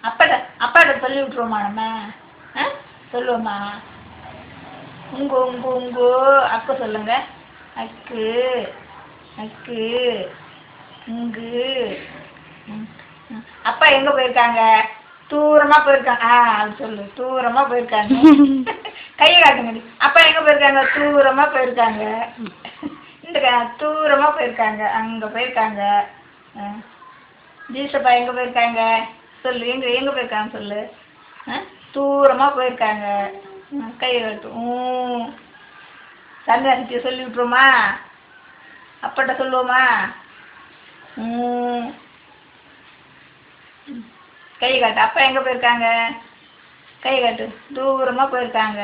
அப்பாட்ட அப்பாட்ட சொல்லி விட்ருவோமா நம்ம? சொல்லுவோமா? உங்கு உங்கு உங்கு அக்கு சொல்லுங்க. அக்கு அக்கு இங்கு. அப்பா எங்க போயிருக்காங்க? தூரமா போயிருக்காங்க. அது சொல்லு. தூரமா போயிருக்காங்க. கையை காட்டுங்க. அப்பா எங்க போயிருக்காங்க? தூரமா போயிருக்காங்க. இந்த தூரமா போயிருக்காங்க. அங்க போயிருக்காங்க. ஜீசப்பா எங்க போயிருக்காங்க? சொல்லு. எங்க எங்க போயிருக்காங்க சொல்லு. தூரமா போயிருக்காங்க. கையை காட்டு. சன்னியாசிட்டியை சொல்லி விட்டுருமா? அப்பாட்ட சொல்லுவோமா? கை காட்டு. அப்பா எங்க போயிருக்காங்க? கை காட்டு. தூரமா போயிருக்காங்க.